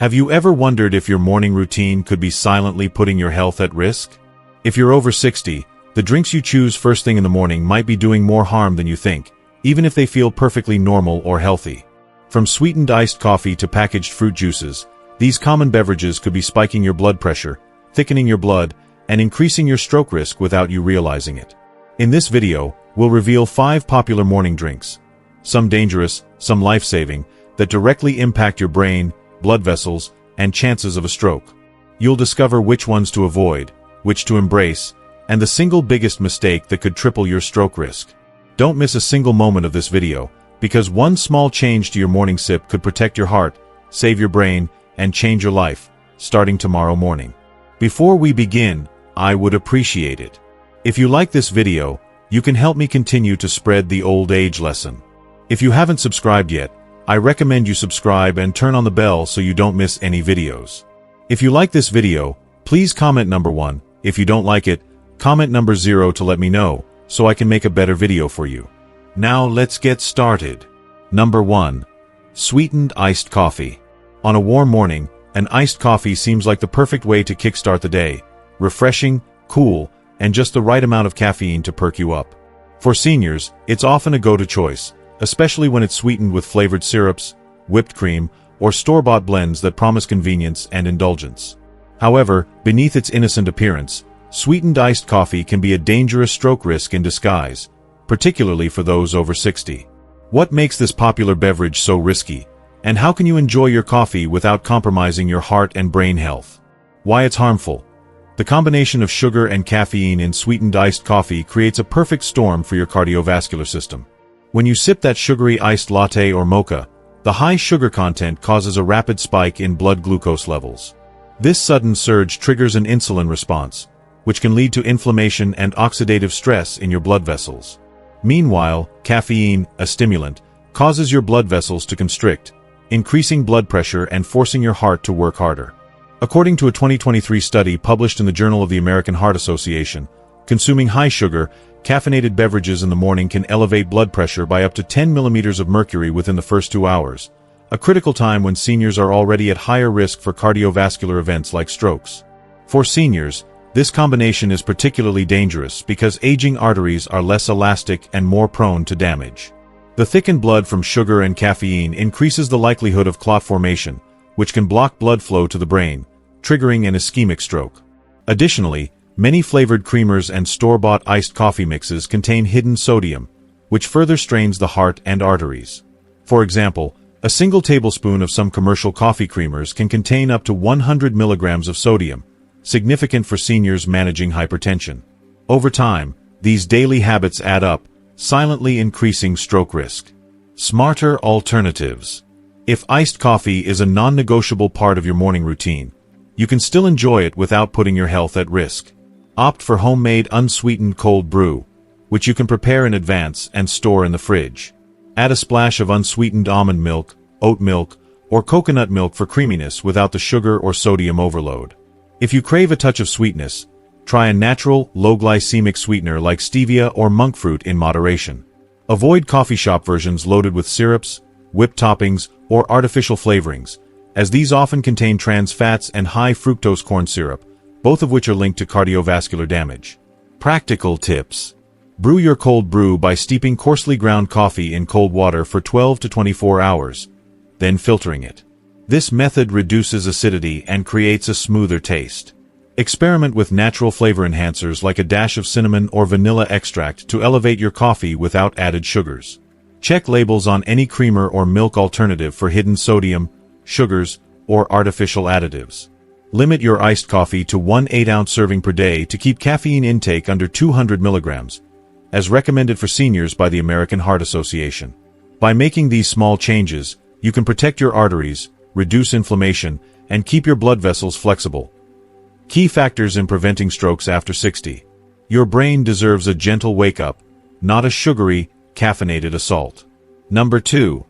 Have you ever wondered if your morning routine could be silently putting your health at risk? If you're over 60, the drinks you choose first thing in the morning might be doing more harm than you think, even if they feel perfectly normal or healthy. From sweetened iced coffee to packaged fruit juices, these common beverages could be spiking your blood pressure, thickening your blood, and increasing your stroke risk without you realizing it. In this video, we'll reveal 5 popular morning drinks, some dangerous, some life-saving, that directly impact your brain, blood vessels, and chances of a stroke. You'll discover which ones to avoid, which to embrace, and the single biggest mistake that could triple your stroke risk. Don't miss a single moment of this video, because one small change to your morning sip could protect your heart, save your brain, and change your life, starting tomorrow morning. Before we begin, I would appreciate it if you like this video. You can help me continue to spread the old age lesson. If you haven't subscribed yet, I recommend you subscribe and turn on the bell so you don't miss any videos. If you like this video, please comment number 1. If you don't like it, comment number 0 to let me know, so I can make a better video for you. Now let's get started. Number 1. Sweetened iced coffee. On a warm morning, an iced coffee seems like the perfect way to kickstart the day. Refreshing, cool, and just the right amount of caffeine to perk you up. For seniors, it's often a go-to choice, especially when it's sweetened with flavored syrups, whipped cream, or store-bought blends that promise convenience and indulgence. However, beneath its innocent appearance, sweetened iced coffee can be a dangerous stroke risk in disguise, particularly for those over 60. What makes this popular beverage so risky, and how can you enjoy your coffee without compromising your heart and brain health? Why it's harmful. The combination of sugar and caffeine in sweetened iced coffee creates a perfect storm for your cardiovascular system. When you sip that sugary iced latte or mocha, the high sugar content causes a rapid spike in blood glucose levels. This sudden surge triggers an insulin response, which can lead to inflammation and oxidative stress in your blood vessels. Meanwhile, caffeine, a stimulant, causes your blood vessels to constrict, increasing blood pressure and forcing your heart to work harder. According to a 2023 study published in the Journal of the American Heart Association, consuming high-sugar, caffeinated beverages in the morning can elevate blood pressure by up to 10 millimeters of mercury within the first 2 hours, a critical time when seniors are already at higher risk for cardiovascular events like strokes. For seniors, this combination is particularly dangerous because aging arteries are less elastic and more prone to damage. The thickened blood from sugar and caffeine increases the likelihood of clot formation, which can block blood flow to the brain, triggering an ischemic stroke. Additionally, many flavored creamers and store-bought iced coffee mixes contain hidden sodium, which further strains the heart and arteries. For example, a single tablespoon of some commercial coffee creamers can contain up to 100 milligrams of sodium, significant for seniors managing hypertension. Over time, these daily habits add up, silently increasing stroke risk. Smarter alternatives. If iced coffee is a non-negotiable part of your morning routine, you can still enjoy it without putting your health at risk. Opt for homemade unsweetened cold brew, which you can prepare in advance and store in the fridge. Add a splash of unsweetened almond milk, oat milk, or coconut milk for creaminess without the sugar or sodium overload. If you crave a touch of sweetness, try a natural, low-glycemic sweetener like stevia or monk fruit in moderation. Avoid coffee shop versions loaded with syrups, whipped toppings, or artificial flavorings, as these often contain trans fats and high fructose corn syrup, both of which are linked to cardiovascular damage. Practical tips. Brew your cold brew by steeping coarsely ground coffee in cold water for 12 to 24 hours, then filtering it. This method reduces acidity and creates a smoother taste. Experiment with natural flavor enhancers like a dash of cinnamon or vanilla extract to elevate your coffee without added sugars. Check labels on any creamer or milk alternative for hidden sodium, sugars, or artificial additives. Limit your iced coffee to 1 8-ounce serving per day to keep caffeine intake under 200 milligrams, as recommended for seniors by the American Heart Association. By making these small changes, you can protect your arteries, reduce inflammation, and keep your blood vessels flexible. Key factors in preventing strokes after 60. Your brain deserves a gentle wake-up, not a sugary, caffeinated assault. Number 2.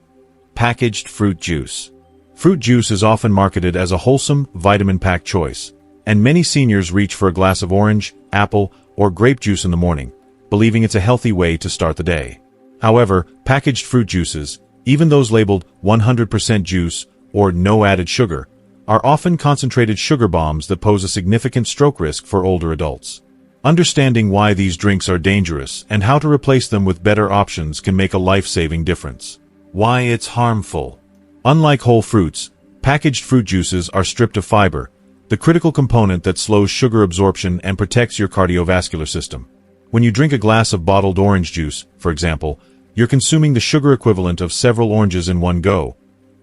Packaged fruit juice. Fruit juice is often marketed as a wholesome, vitamin-packed choice, and many seniors reach for a glass of orange, apple, or grape juice in the morning, believing it's a healthy way to start the day. However, packaged fruit juices, even those labeled 100% juice or no added sugar, are often concentrated sugar bombs that pose a significant stroke risk for older adults. Understanding why these drinks are dangerous and how to replace them with better options can make a life-saving difference. Why it's harmful. Unlike whole fruits, packaged fruit juices are stripped of fiber, the critical component that slows sugar absorption and protects your cardiovascular system. When you drink a glass of bottled orange juice, for example, you're consuming the sugar equivalent of several oranges in one go,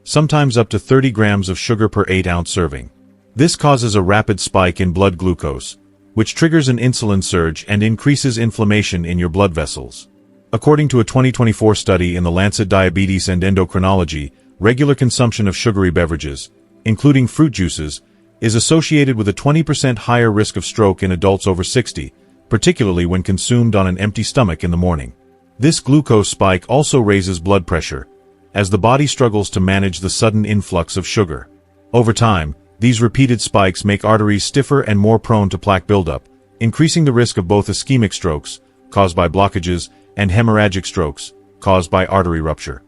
sometimes up to 30 grams of sugar per 8-ounce serving. This causes a rapid spike in blood glucose, which triggers an insulin surge and increases inflammation in your blood vessels. According to a 2024 study in the Lancet Diabetes and Endocrinology, regular consumption of sugary beverages, including fruit juices, is associated with a 20% higher risk of stroke in adults over 60, particularly when consumed on an empty stomach in the morning. This glucose spike also raises blood pressure, as the body struggles to manage the sudden influx of sugar. Over time, these repeated spikes make arteries stiffer and more prone to plaque buildup, increasing the risk of both ischemic strokes, caused by blockages, and hemorrhagic strokes, caused by artery rupture.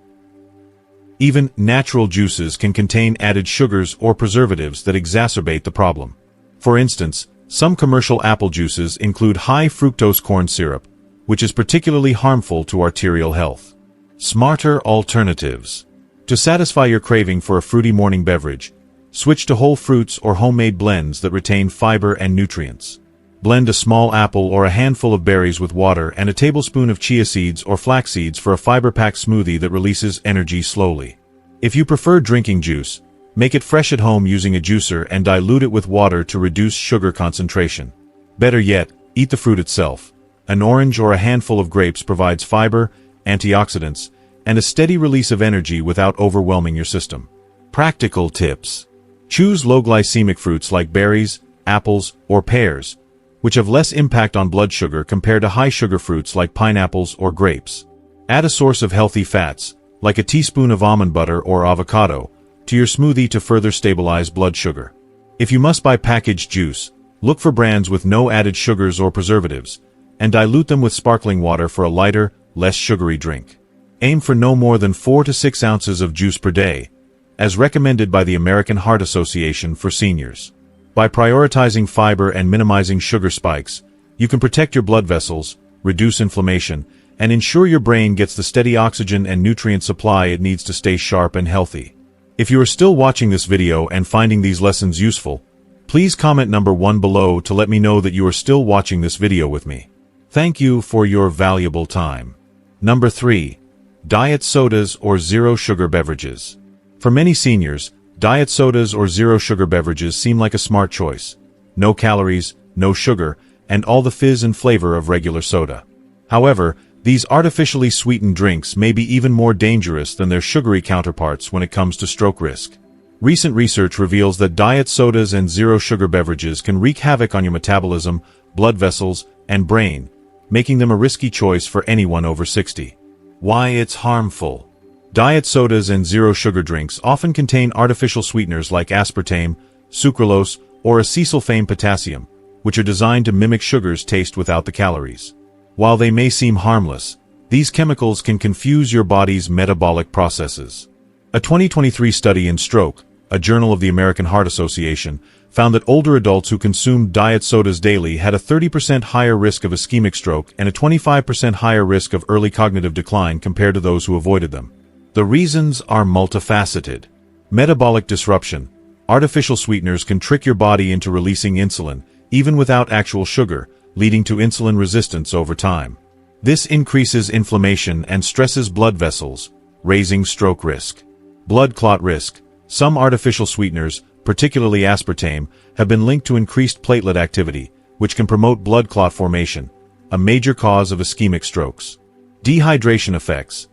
Even natural juices can contain added sugars or preservatives that exacerbate the problem. For instance, some commercial apple juices include high fructose corn syrup, which is particularly harmful to arterial health. Smarter alternatives. To satisfy your craving for a fruity morning beverage, switch to whole fruits or homemade blends that retain fiber and nutrients. Blend a small apple or a handful of berries with water and a tablespoon of chia seeds or flax seeds for a fiber-packed smoothie that releases energy slowly. If you prefer drinking juice, make it fresh at home using a juicer and dilute it with water to reduce sugar concentration. Better yet, eat the fruit itself. An orange or a handful of grapes provides fiber, antioxidants, and a steady release of energy without overwhelming your system. Practical tips. Choose low glycemic fruits like berries, apples, or pears, which have less impact on blood sugar compared to high sugar fruits like pineapples or grapes. Add a source of healthy fats, like a teaspoon of almond butter or avocado, to your smoothie to further stabilize blood sugar. If you must buy packaged juice, look for brands with no added sugars or preservatives, and dilute them with sparkling water for a lighter, less sugary drink. Aim for no more than 4 to 6 ounces of juice per day, as recommended by the American Heart Association for seniors. By prioritizing fiber and minimizing sugar spikes, you can protect your blood vessels, reduce inflammation, and ensure your brain gets the steady oxygen and nutrient supply it needs to stay sharp and healthy. If you are still watching this video and finding these lessons useful, please comment number 1 below to let me know that you are still watching this video with me. Thank you for your valuable time. Number 3. Diet sodas or zero sugar beverages. For many seniors, diet sodas or zero sugar beverages seem like a smart choice. No calories, no sugar, and all the fizz and flavor of regular soda. However, these artificially sweetened drinks may be even more dangerous than their sugary counterparts when it comes to stroke risk. Recent research reveals that diet sodas and zero sugar beverages can wreak havoc on your metabolism, blood vessels, and brain, making them a risky choice for anyone over 60. Why it's harmful. Diet sodas and zero sugar drinks often contain artificial sweeteners like aspartame, sucralose, or acesulfame potassium, which are designed to mimic sugar's taste without the calories. While they may seem harmless, these chemicals can confuse your body's metabolic processes. A 2023 study in Stroke, a journal of the American Heart Association, found that older adults who consumed diet sodas daily had a 30% higher risk of ischemic stroke and a 25% higher risk of early cognitive decline compared to those who avoided them. The reasons are multifaceted. Metabolic disruption. Artificial sweeteners can trick your body into releasing insulin, even without actual sugar, leading to insulin resistance over time. This increases inflammation and stresses blood vessels, raising stroke risk. Blood clot risk. Some artificial sweeteners, particularly aspartame, have been linked to increased platelet activity, which can promote blood clot formation, a major cause of ischemic strokes. Dehydration effects.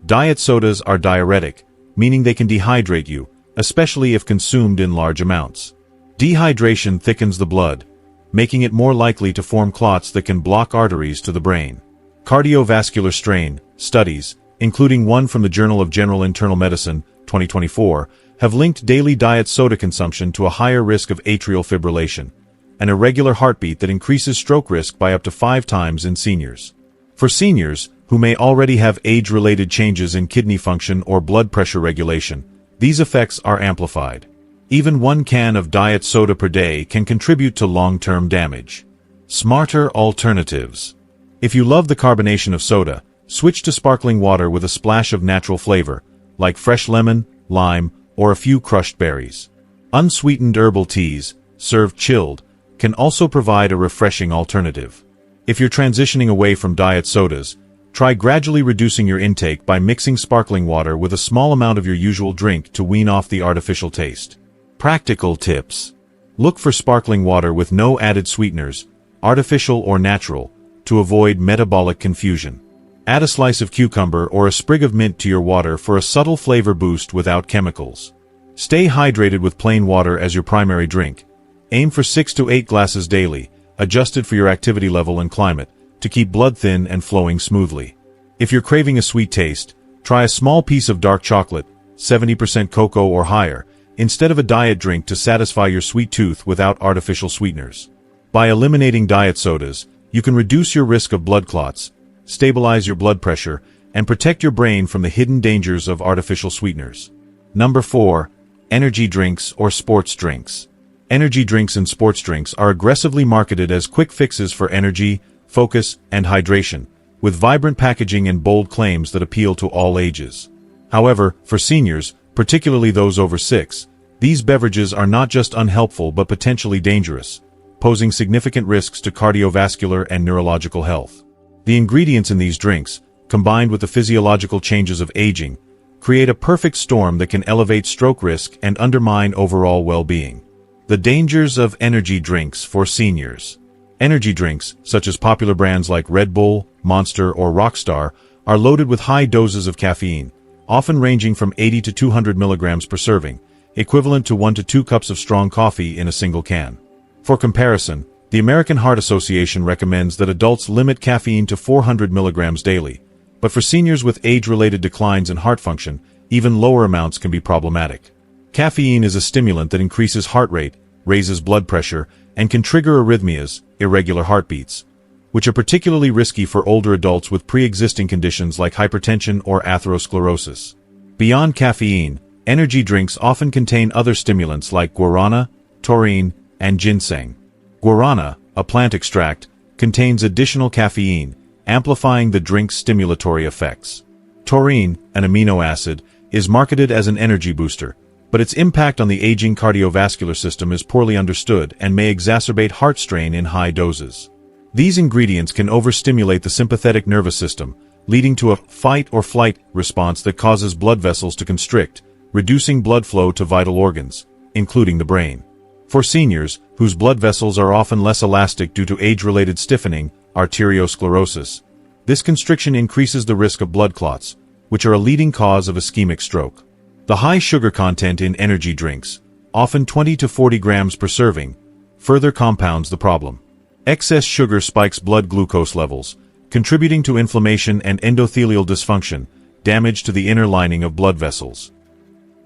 Diet sodas are diuretic, meaning they can dehydrate you, especially if consumed in large amounts. Dehydration thickens the blood, making it more likely to form clots that can block arteries to the brain. Cardiovascular strain. Studies, including one from the Journal of General Internal Medicine, 2024, have linked daily diet soda consumption to a higher risk of atrial fibrillation, an irregular heartbeat that increases stroke risk by up to 5 times in seniors. For seniors, who may already have age-related changes in kidney function or blood pressure regulation, these effects are amplified. Even one can of diet soda per day can contribute to long-term damage. Smarter alternatives. If you love the carbonation of soda, switch to sparkling water with a splash of natural flavor, like fresh lemon, lime, or a few crushed berries. Unsweetened herbal teas, served chilled, can also provide a refreshing alternative. If you're transitioning away from diet sodas, try gradually reducing your intake by mixing sparkling water with a small amount of your usual drink to wean off the artificial taste. Practical tips. Look for sparkling water with no added sweeteners, artificial or natural, to avoid metabolic confusion. Add a slice of cucumber or a sprig of mint to your water for a subtle flavor boost without chemicals. Stay hydrated with plain water as your primary drink. Aim for 6 to 8 glasses daily, adjusted for your activity level and climate, to keep blood thin and flowing smoothly. If you're craving a sweet taste, try a small piece of dark chocolate, 70% cocoa or higher, instead of a diet drink to satisfy your sweet tooth without artificial sweeteners. By eliminating diet sodas, you can reduce your risk of blood clots, stabilize your blood pressure, and protect your brain from the hidden dangers of artificial sweeteners. Number 4. Energy drinks or sports drinks. Energy drinks and sports drinks are aggressively marketed as quick fixes for energy, focus, and hydration, with vibrant packaging and bold claims that appeal to all ages. However, for seniors, particularly those over 6, these beverages are not just unhelpful but potentially dangerous, posing significant risks to cardiovascular and neurological health. The ingredients in these drinks, combined with the physiological changes of aging, create a perfect storm that can elevate stroke risk and undermine overall well-being. The dangers of energy drinks for seniors. Energy drinks, such as popular brands like Red Bull, Monster, or Rockstar, are loaded with high doses of caffeine, often ranging from 80 to 200 milligrams per serving, equivalent to 1 to 2 cups of strong coffee in a single can. For comparison, the American Heart Association recommends that adults limit caffeine to 400 milligrams daily, but for seniors with age-related declines in heart function, even lower amounts can be problematic. Caffeine is a stimulant that increases heart rate, raises blood pressure, and can trigger arrhythmias, irregular heartbeats, which are particularly risky for older adults with pre-existing conditions like hypertension or atherosclerosis. Beyond caffeine, energy drinks often contain other stimulants like guarana, taurine, and ginseng. Guarana, a plant extract, contains additional caffeine, amplifying the drink's stimulatory effects. Taurine, an amino acid, is marketed as an energy booster, but its impact on the aging cardiovascular system is poorly understood and may exacerbate heart strain in high doses. These ingredients can overstimulate the sympathetic nervous system, leading to a fight-or-flight response that causes blood vessels to constrict, reducing blood flow to vital organs, including the brain. For seniors, whose blood vessels are often less elastic due to age-related stiffening, arteriosclerosis, this constriction increases the risk of blood clots, which are a leading cause of ischemic stroke. The high sugar content in energy drinks, often 20 to 40 grams per serving, further compounds the problem. Excess sugar spikes blood glucose levels, contributing to inflammation and endothelial dysfunction, damage to the inner lining of blood vessels.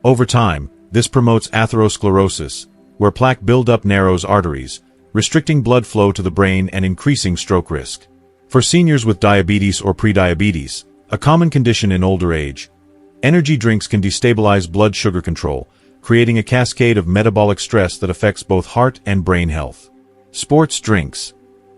Over time, this promotes atherosclerosis, where plaque buildup narrows arteries, restricting blood flow to the brain and increasing stroke risk. For seniors with diabetes or prediabetes, a common condition in older age, energy drinks can destabilize blood sugar control, creating a cascade of metabolic stress that affects both heart and brain health. Sports drinks.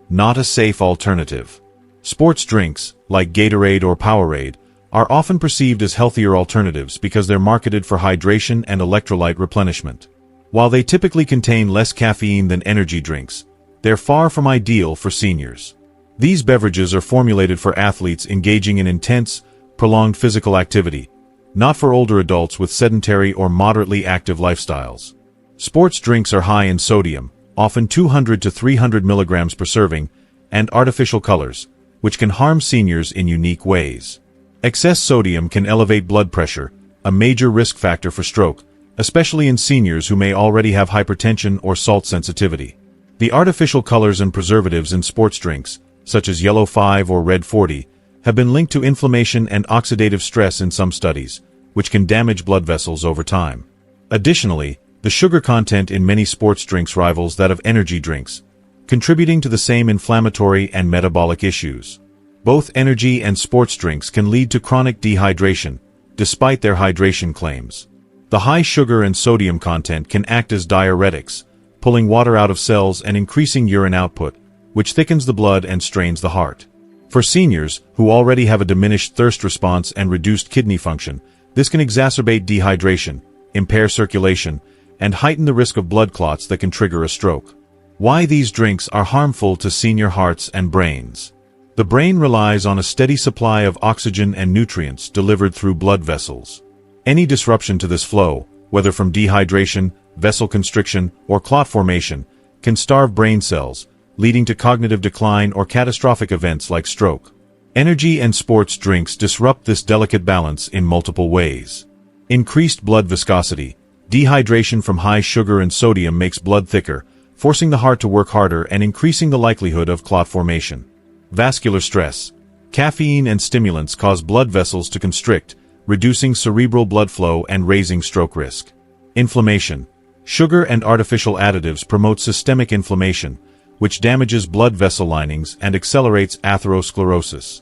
Not a safe alternative. Sports drinks, like Gatorade or Powerade, are often perceived as healthier alternatives because they're marketed for hydration and electrolyte replenishment. While they typically contain less caffeine than energy drinks, they're far from ideal for seniors. These beverages are formulated for athletes engaging in intense, prolonged physical activity, not for older adults with sedentary or moderately active lifestyles. Sports drinks are high in sodium, often 200 to 300 milligrams per serving, and artificial colors, which can harm seniors in unique ways. Excess sodium can elevate blood pressure, a major risk factor for stroke, especially in seniors who may already have hypertension or salt sensitivity. The artificial colors and preservatives in sports drinks, such as Yellow 5 or Red 40, have been linked to inflammation and oxidative stress in some studies, which can damage blood vessels over time. Additionally, the sugar content in many sports drinks rivals that of energy drinks, contributing to the same inflammatory and metabolic issues. Both energy and sports drinks can lead to chronic dehydration, despite their hydration claims. The high sugar and sodium content can act as diuretics, pulling water out of cells and increasing urine output, which thickens the blood and strains the heart. For seniors, who already have a diminished thirst response and reduced kidney function, this can exacerbate dehydration, impair circulation, and heighten the risk of blood clots that can trigger a stroke. Why these drinks are harmful to senior hearts and brains. The brain relies on a steady supply of oxygen and nutrients delivered through blood vessels. Any disruption to this flow, whether from dehydration, vessel constriction, or clot formation, can starve brain cells, leading to cognitive decline or catastrophic events like stroke. Energy and sports drinks disrupt this delicate balance in multiple ways. Increased blood viscosity. Dehydration from high sugar and sodium makes blood thicker, forcing the heart to work harder and increasing the likelihood of clot formation. Vascular stress. Caffeine and stimulants cause blood vessels to constrict, reducing cerebral blood flow and raising stroke risk. Inflammation. Sugar and artificial additives promote systemic inflammation, which damages blood vessel linings and accelerates atherosclerosis.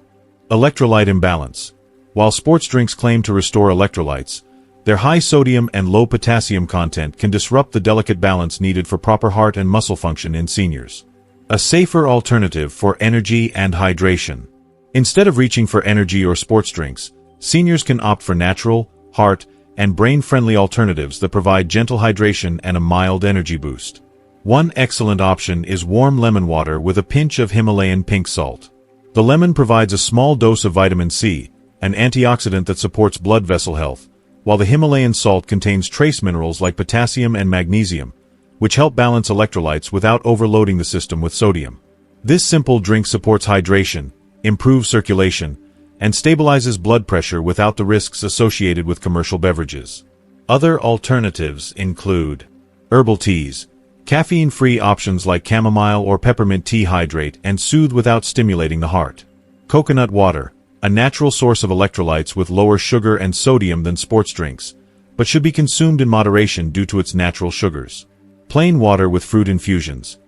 Electrolyte imbalance. While sports drinks claim to restore electrolytes, their high sodium and low potassium content can disrupt the delicate balance needed for proper heart and muscle function in seniors. A safer alternative for energy and hydration. Instead of reaching for energy or sports drinks, seniors can opt for natural, heart, and brain-friendly alternatives that provide gentle hydration and a mild energy boost. One excellent option is warm lemon water with a pinch of Himalayan pink salt. The lemon provides a small dose of vitamin C, an antioxidant that supports blood vessel health, while the Himalayan salt contains trace minerals like potassium and magnesium, which help balance electrolytes without overloading the system with sodium. This simple drink supports hydration, improves circulation, and stabilizes blood pressure without the risks associated with commercial beverages. Other alternatives include herbal teas. Caffeine-free options like chamomile or peppermint tea hydrate and soothe without stimulating the heart. Coconut water, a natural source of electrolytes with lower sugar and sodium than sports drinks, but should be consumed in moderation due to its natural sugars. Plain water with fruit infusions.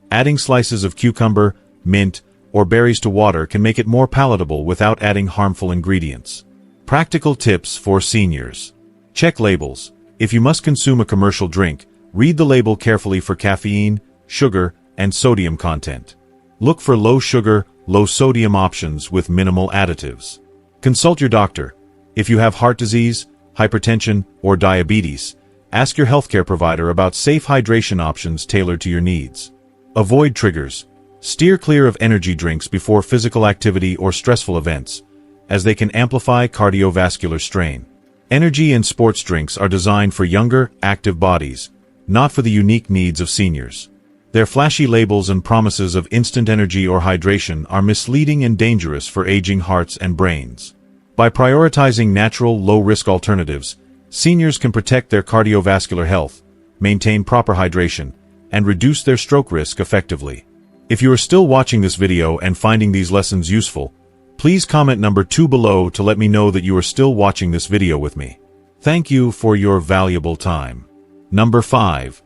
Adding slices of cucumber, mint, or berries to water can make it more palatable without adding harmful ingredients. Practical tips for seniors. Check labels. If you must consume a commercial drink, read the label carefully for caffeine, sugar, and sodium content. Look for low-sugar, low-sodium options with minimal additives. Consult your doctor. If you have heart disease, hypertension, or diabetes, ask your healthcare provider about safe hydration options tailored to your needs. Avoid triggers. Steer clear of energy drinks before physical activity or stressful events, as they can amplify cardiovascular strain. Energy and sports drinks are designed for younger, active bodies, not for the unique needs of seniors. Their flashy labels and promises of instant energy or hydration are misleading and dangerous for aging hearts and brains. By prioritizing natural, low-risk alternatives, seniors can protect their cardiovascular health, maintain proper hydration, and reduce their stroke risk effectively. If you are still watching this video and finding these lessons useful, please comment number 2 below to let me know that you are still watching this video with me. Thank you for your valuable time. Number 5.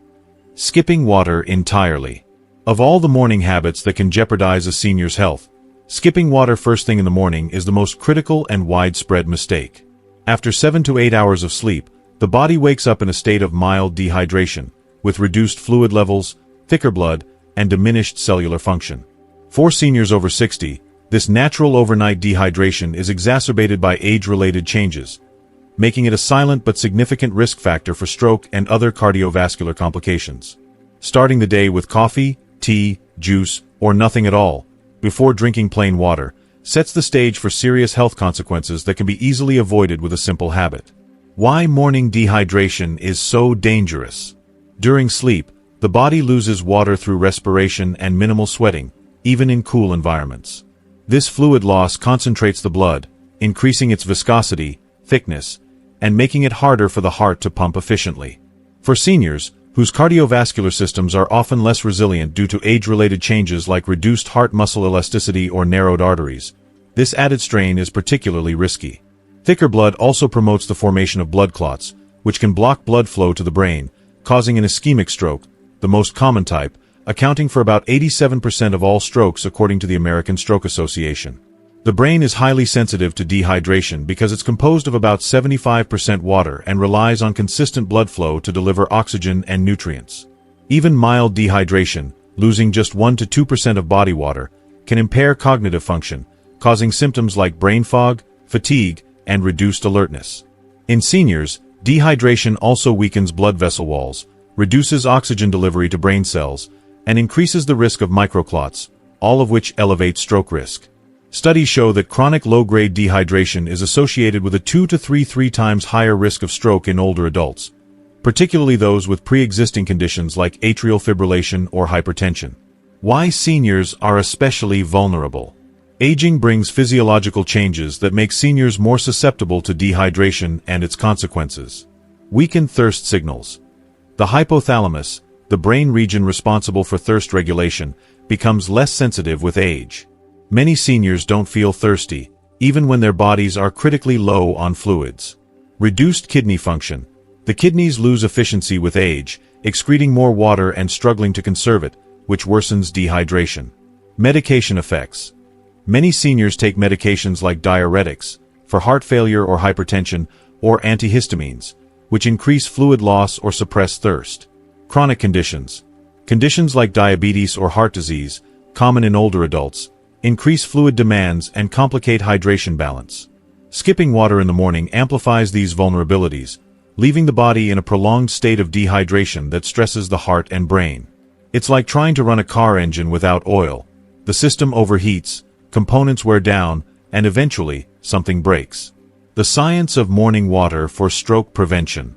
Skipping water entirely. Of all the morning habits that can jeopardize a senior's health, skipping water first thing in the morning is the most critical and widespread mistake. After 7 to 8 hours of sleep, the body wakes up in a state of mild dehydration, with reduced fluid levels, thicker blood, and diminished cellular function. For seniors over 60, this natural overnight dehydration is exacerbated by age-related changes, making it a silent but significant risk factor for stroke and other cardiovascular complications. Starting the day with coffee, tea, juice, or nothing at all, before drinking plain water, sets the stage for serious health consequences that can be easily avoided with a simple habit. Why morning dehydration is so dangerous. During sleep, the body loses water through respiration and minimal sweating, even in cool environments. This fluid loss concentrates the blood, increasing its viscosity, thickness, and making it harder for the heart to pump efficiently. For seniors, whose cardiovascular systems are often less resilient due to age-related changes like reduced heart muscle elasticity or narrowed arteries, this added strain is particularly risky. Thicker blood also promotes the formation of blood clots, which can block blood flow to the brain, causing an ischemic stroke, the most common type, accounting for about 87% of all strokes according to the American Stroke Association. The brain is highly sensitive to dehydration because it's composed of about 75% water and relies on consistent blood flow to deliver oxygen and nutrients. Even mild dehydration, losing just 1 to 2% of body water, can impair cognitive function, causing symptoms like brain fog, fatigue, and reduced alertness. In seniors, dehydration also weakens blood vessel walls, reduces oxygen delivery to brain cells, and increases the risk of microclots, all of which elevate stroke risk. Studies show that chronic low-grade dehydration is associated with a 2 to 3 times higher risk of stroke in older adults, particularly those with pre-existing conditions like atrial fibrillation or hypertension. Why seniors are especially vulnerable. Aging brings physiological changes that make seniors more susceptible to dehydration and its consequences. Weakened thirst signals. The hypothalamus, the brain region responsible for thirst regulation, becomes less sensitive with age. Many seniors don't feel thirsty, even when their bodies are critically low on fluids. Reduced kidney function. The kidneys lose efficiency with age, excreting more water and struggling to conserve it, which worsens dehydration. Medication effects. Many seniors take medications like diuretics, for heart failure or hypertension, or antihistamines, which increase fluid loss or suppress thirst. Chronic conditions. Conditions like diabetes or heart disease, common in older adults, increase fluid demands and complicate hydration balance. Skipping water in the morning amplifies these vulnerabilities, leaving the body in a prolonged state of dehydration that stresses the heart and brain. It's like trying to run a car engine without oil. The system overheats, components wear down, and eventually, something breaks. The science of morning water for stroke prevention.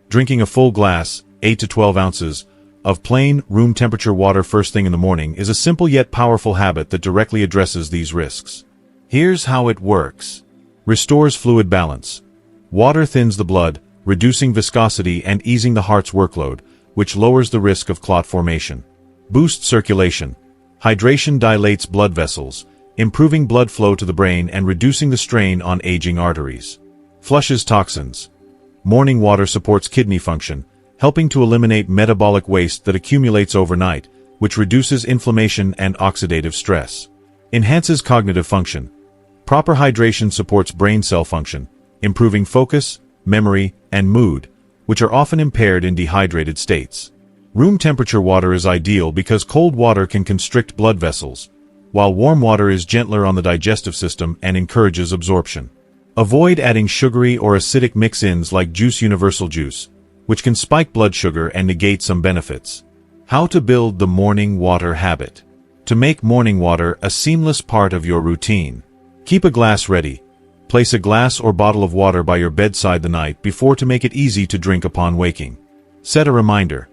Drinking a full glass, 8 to 12 ounces, of plain, room temperature water first thing in the morning is a simple yet powerful habit that directly addresses these risks. Here's how it works. Restores fluid balance. Water thins the blood, reducing viscosity and easing the heart's workload, which lowers the risk of clot formation. Boosts circulation. Hydration dilates blood vessels, improving blood flow to the brain and reducing the strain on aging arteries. Flushes toxins. Morning water supports kidney function, helping to eliminate metabolic waste that accumulates overnight, which reduces inflammation and oxidative stress. Enhances cognitive function. Proper hydration supports brain cell function, improving focus, memory, and mood, which are often impaired in dehydrated states. Room temperature water is ideal because cold water can constrict blood vessels, while warm water is gentler on the digestive system and encourages absorption. Avoid adding sugary or acidic mix-ins like Juice Universal Juice, which can spike blood sugar and negate some benefits. How to build the morning water habit. To make morning water a seamless part of your routine. Keep a glass ready. Place a glass or bottle of water by your bedside the night before to make it easy to drink upon waking. Set a reminder.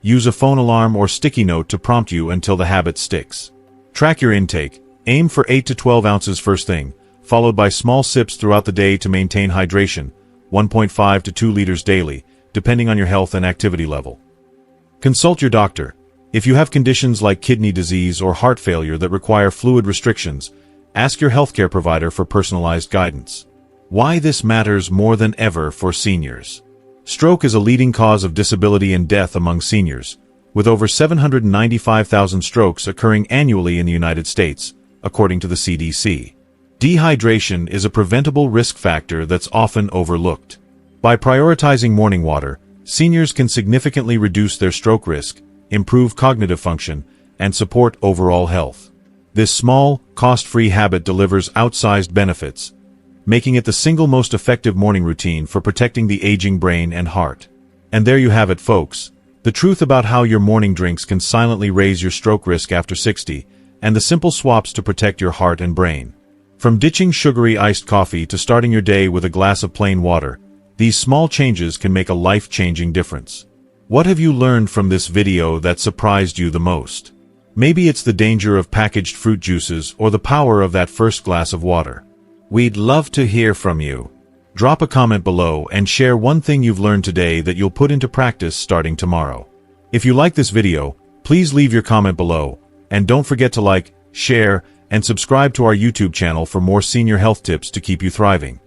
Use a phone alarm or sticky note to prompt you until the habit sticks. Track your intake. Aim for 8 to 12 ounces first thing, followed by small sips throughout the day to maintain hydration, 1.5 to 2 liters daily, depending on your health and activity level. Consult your doctor. If you have conditions like kidney disease or heart failure that require fluid restrictions, ask your healthcare provider for personalized guidance. Why this matters more than ever for seniors. Stroke is a leading cause of disability and death among seniors, with over 795,000 strokes occurring annually in the United States, according to the CDC. Dehydration is a preventable risk factor that's often overlooked. By prioritizing morning water, seniors can significantly reduce their stroke risk, improve cognitive function, and support overall health. This small, cost-free habit delivers outsized benefits, making it the single most effective morning routine for protecting the aging brain and heart. And there you have it, folks. The truth about how your morning drinks can silently raise your stroke risk after 60, and the simple swaps to protect your heart and brain. From ditching sugary iced coffee to starting your day with a glass of plain water, these small changes can make a life-changing difference. What have you learned from this video that surprised you the most? Maybe it's the danger of packaged fruit juices or the power of that first glass of water. We'd love to hear from you. Drop a comment below and share one thing you've learned today that you'll put into practice starting tomorrow. If you like this video, please leave your comment below, and don't forget to like, share, and subscribe to our YouTube channel for more senior health tips to keep you thriving.